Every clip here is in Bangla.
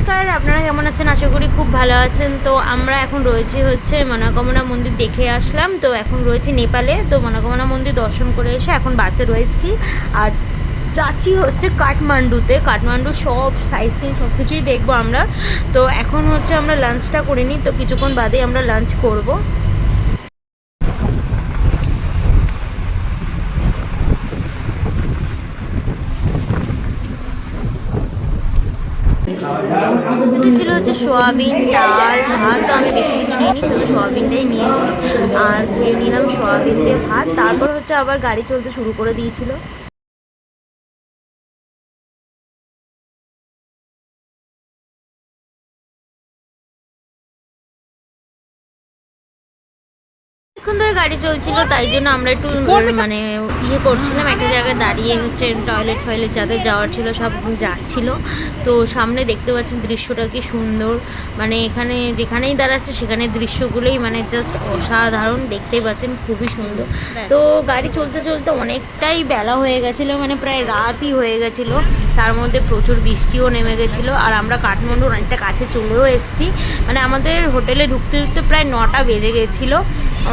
নমস্কার, আপনারা কেমন আছেন? আশা করি খুব ভালো আছেন। তো আমরা এখন রয়েছি হচ্ছে মনোকামনা মন্দির দেখে আসলাম। তো এখন রয়েছি নেপালে। তো মনোকামনা মন্দির দর্শন করে এসে এখন বাসে রয়েছি আর যাচ্ছি হচ্ছে কাঠমান্ডুতে। কাঠমান্ডু সব সাইট সিন সব কিছুই দেখবো আমরা। তো এখন হচ্ছে আমরা লাঞ্চটা করে নিই, তো কিছুক্ষণ বাদেই আমরা লাঞ্চ করবো। এতে ছিল হচ্ছে সোয়াবিন, ডাল, ভাত। তো আমি বেশি কিছু নিইনি, শুধু সোয়াবিনটাই নিয়েছি আর খেয়ে নিলাম সোয়াবিন দিয়ে ভাত। তারপর হচ্ছে আবার গাড়ি চলতে শুরু করে দিয়েছিল। অনেকক্ষণ ধরে গাড়ি চলছিল, তাই জন্য আমরা একটু মানে করছিলাম একটা জায়গায় দাঁড়িয়ে হচ্ছে টয়লেট ফয়লেট যাদের যাওয়ার ছিল সব যাচ্ছিল। তো সামনে দেখতে পাচ্ছেন দৃশ্যটা কি সুন্দর, মানে এখানে যেখানেই দাঁড়াচ্ছে সেখানে দৃশ্যগুলোই মানে জাস্ট অসাধারণ, দেখতেই পাচ্ছেন খুবই সুন্দর। তো গাড়ি চলতে চলতে অনেকটাই বেলা হয়ে গেছিলো, মানে প্রায় রাতই হয়ে গেছিলো। তার মধ্যে প্রচুর বৃষ্টিও নেমে গেছিলো আর আমরা কাঠমান্ডু অনেকটা কাছে চলেও এসেছি। মানে আমাদের হোটেলে ঢুকতে ঢুকতে প্রায় 9টা বেজে গেছিলো।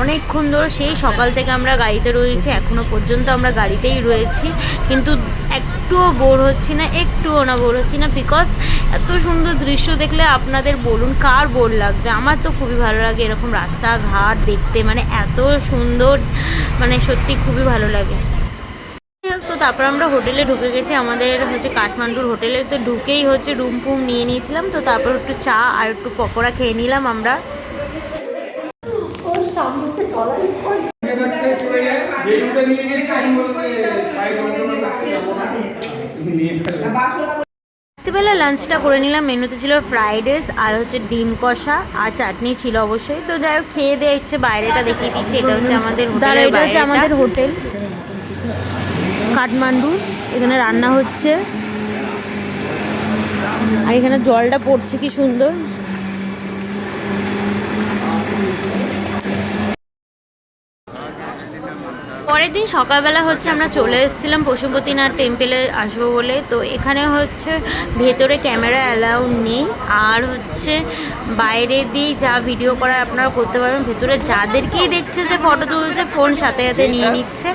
অনেকক্ষণ ধরে সেই সকাল থেকে আমরা গাড়িতে রয়েছি, এখনও পর্যন্ত আমরা গাড়িতেই রয়েছি, কিন্তু একটুও বোর হচ্ছি না, একটুও না বোর হচ্ছি না। বিকজ এত সুন্দর দৃশ্য দেখলে আপনাদের বলুন কার বোর লাগবে? আমার তো খুবই ভালো লাগে এরকম রাস্তাঘাট দেখতে, মানে এত সুন্দর, মানে সত্যি খুবই ভালো লাগে। তো তারপর আমরা হোটেলে ঢুকে গেছি, আমাদের হচ্ছে কাঠমান্ডুর হোটেলে। তো ঢুকেই হচ্ছে রুম ফুম নিয়ে নিয়েছিলাম। তো তারপর একটু চা আর একটু পকোড়া খেয়ে নিলাম আমরা। রাত্রিবেলা লাঞ্চটা করে নিলাম। মেনুতে ছিল ফ্রাইড রাইস আর হচ্ছে ডিম কষা আর চাটনি ছিল অবশ্যই। তো যাই হোক খেয়ে দিয়ে হচ্ছে বাইরেটা দেখিয়ে দিচ্ছি। এটা হচ্ছে আমাদের হোটেল, এটা হচ্ছে আমাদের হোটেল কাঠমান্ডু। এখানে রান্না হচ্ছে আর এখানে জলটা পড়ছে কি সুন্দর। পরের দিন সকালবেলা হচ্ছে আমরা চলে এসেছিলাম পশুপতিনাথ টেম্পেলে আসবো বলে। তো এখানে হচ্ছে ভেতরে ক্যামেরা অ্যালাউ নেই আর হচ্ছে বাইরে দিয়ে যা ভিডিও করা আপনারা করতে পারবেন। ভেতরে যাদেরকেই দেখছে যে ফটো তুলছে ফোন সাথে সাথে নিয়ে নিচ্ছে।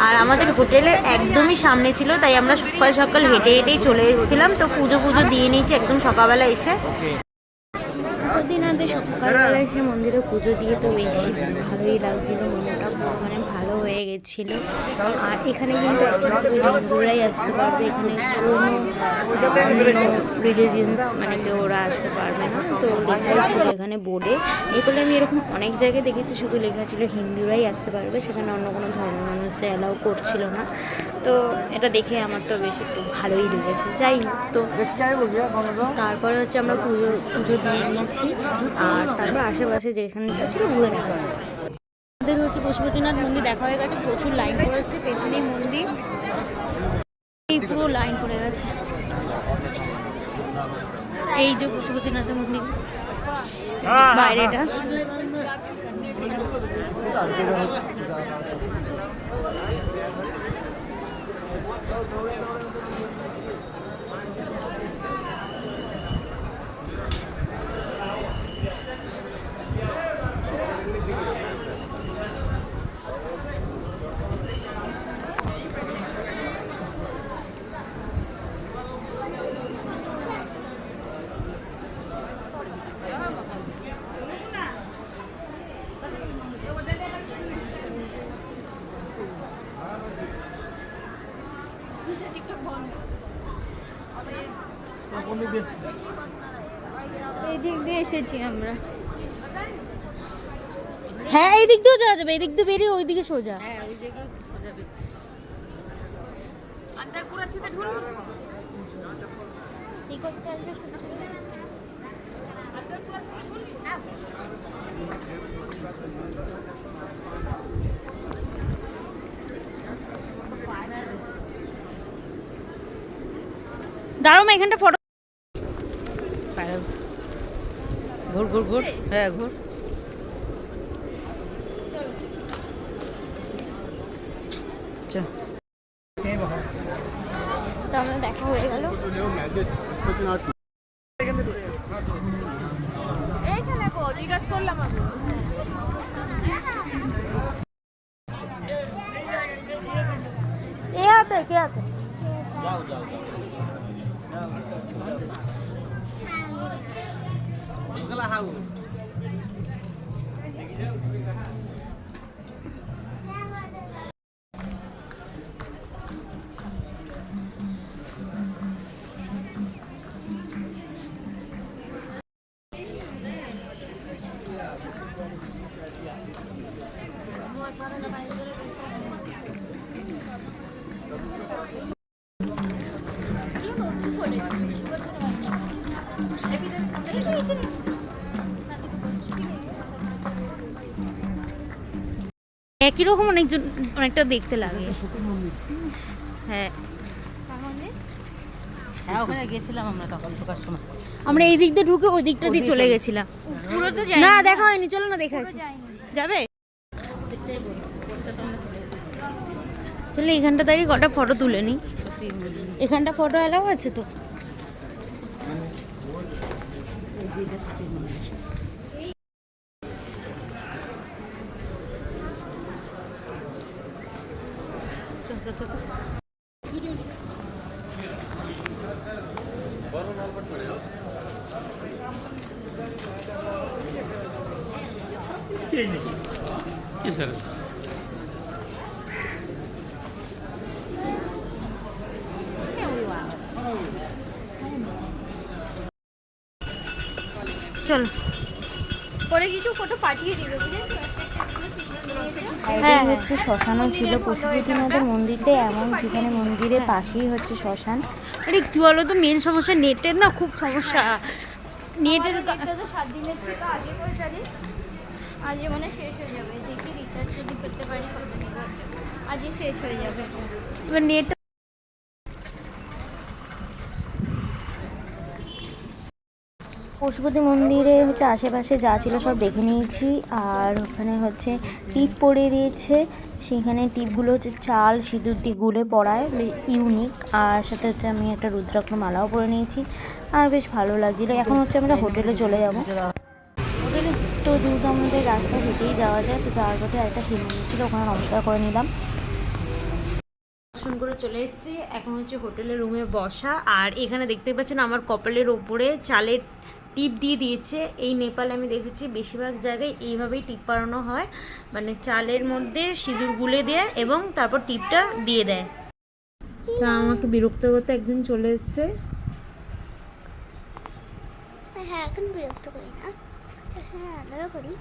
আর আমাদের হোটেলের একদমই সামনে ছিল, তাই আমরা সকাল সকাল হেঁটে হেঁটেই চলে এসেছিলাম। তো পুজো দিয়ে নিচ্ছি একদম সকালবেলা এসে। পশুপতিনাথে সকালবেলা এসে মন্দিরে পুজো দিয়ে তো বেশি ভালোই লাগছিল, মনটা মানে ভালো হয়ে গেছিলো। আর এখানে কিন্তু হিন্দুরাই আসতে পারবে, এখানে কোনো রিলিজিয়ান্স মানে কেউ ওরা আসতে পারবে না। তো লেখাই ছিল এখানে বোর্ডে। এগুলো আমি এরকম অনেক জায়গায় দেখেছি শুধু লেখা ছিল হিন্দুরাই আসতে পারবে, সেখানে অন্য কোনো ধর্মের মানুষদের অ্যালাউ করছিল না। তো এটা দেখে আমার তো বেশ একটু ভালোই লেগেছে। যাই হোক, তো তারপরে হচ্ছে আমরা পুজো দিয়ে নিয়েছি আর তারপর আশেপাশে যেখানটা ছিল ঘুরে নিয়েছি। আমাদের হচ্ছে পশুপতিনাথ মন্দির দেখা হয়ে গেছে, প্রচুর লাইন পড়েছে, পেছনেই মন্দির, এই পুরো লাইন পড়ে গেছে। এই যে পশুপতিনাথের মন্দির বাইরেটা। এই দিক দিয়ে এসেছি আমরা। হ্যাঁ, এই দিক দিয়েও যাওয়া যাবে, এই দিক দিয়ে বেরিয়ে ওই দিকে সোজা। দাঁড়াও মা, এখানটা ফটো ঘুর ঘুর ঘুর। হ্যাঁ ঘুর। তো আমাদের দেখা হয়ে গেল। একই রকম অনেকটা দেখতে লাগে। হ্যাঁ হ্যাঁ ওখানে গেছিলাম আমরা তখন ঢোকার সময়। আমরা এই দিক দিয়ে ঢুকে ওই দিকটা দিয়ে চলে গেছিলাম। পুরো তো না দেখা হয়নি, চলো না দেখে আসি। যাবে চলে এখানটা দাঁড়িয়ে কটা ফটো তুলে নি। এখানটা ফটো অ্যালাউ আছে তো? চল পরে কিছু ফটো পাঠিয়ে দিবে হ্যাঁ হচ্ছে শ্মশানও ছিল পশুপতিনাথের মন্দিরটা এমন, যেখানে মন্দিরের পাশেই হচ্ছে শ্মশান। আরে কি বলো তো, মেন সমস্যা নেটের না খুব সমস্যা। নেটের তো 7 দিনের ছিল, আগে করে তারিখ আজকে মানে শেষ হয়ে যাবে। দেখি রিচার্জ যদি করতে পারি কত নিব, আজকে শেষ হয়ে যাবে। এবার নেট পশুপতি মন্দিরে হচ্ছে আশেপাশে যা ছিল সব দেখে নিয়েছি। আর ওখানে হচ্ছে টিপ পরিয়ে দিয়েছে, সেখানে টিপগুলো হচ্ছে চাল সিঁদুর দিয়ে গুলে পরায়, ইউনিক। আর সাথে হচ্ছে আমি একটা রুদ্রাক্ষ মালাও পরে নিয়েছি, আর বেশ ভালো লাগছিলো। এখন হচ্ছে আমরা হোটেলে চলে যাবো। হোটেলে তো যেহেতু আমাদের রাস্তা হেঁটেই যাওয়া যায়, তো যাওয়ার পথে একটা শিব মন্দির ছিল, ওখানে নমস্কার করে নিলাম, দর্শন করে চলে এসেছি। এখন হচ্ছে হোটেলের রুমে বসা। আর এখানে দেখতে পাচ্ছেন আমার কপালের ওপরে চালের টিপ দিয়ে দিয়েছে। এই নেপালে আমি দেখেছি বেশিরভাগ জায়গায় এইভাবেই টিপ পরানো হয়, মানে চালের মধ্যে সিঁদুর গুলে দেয় এবং তারপর টিপটা দিয়ে দেয়। তা আমাকে বিরক্ত করতে একজন চলে এসছে। হ্যাঁ এখন বিরক্ত করি না, হ্যাঁ আমরাও করি।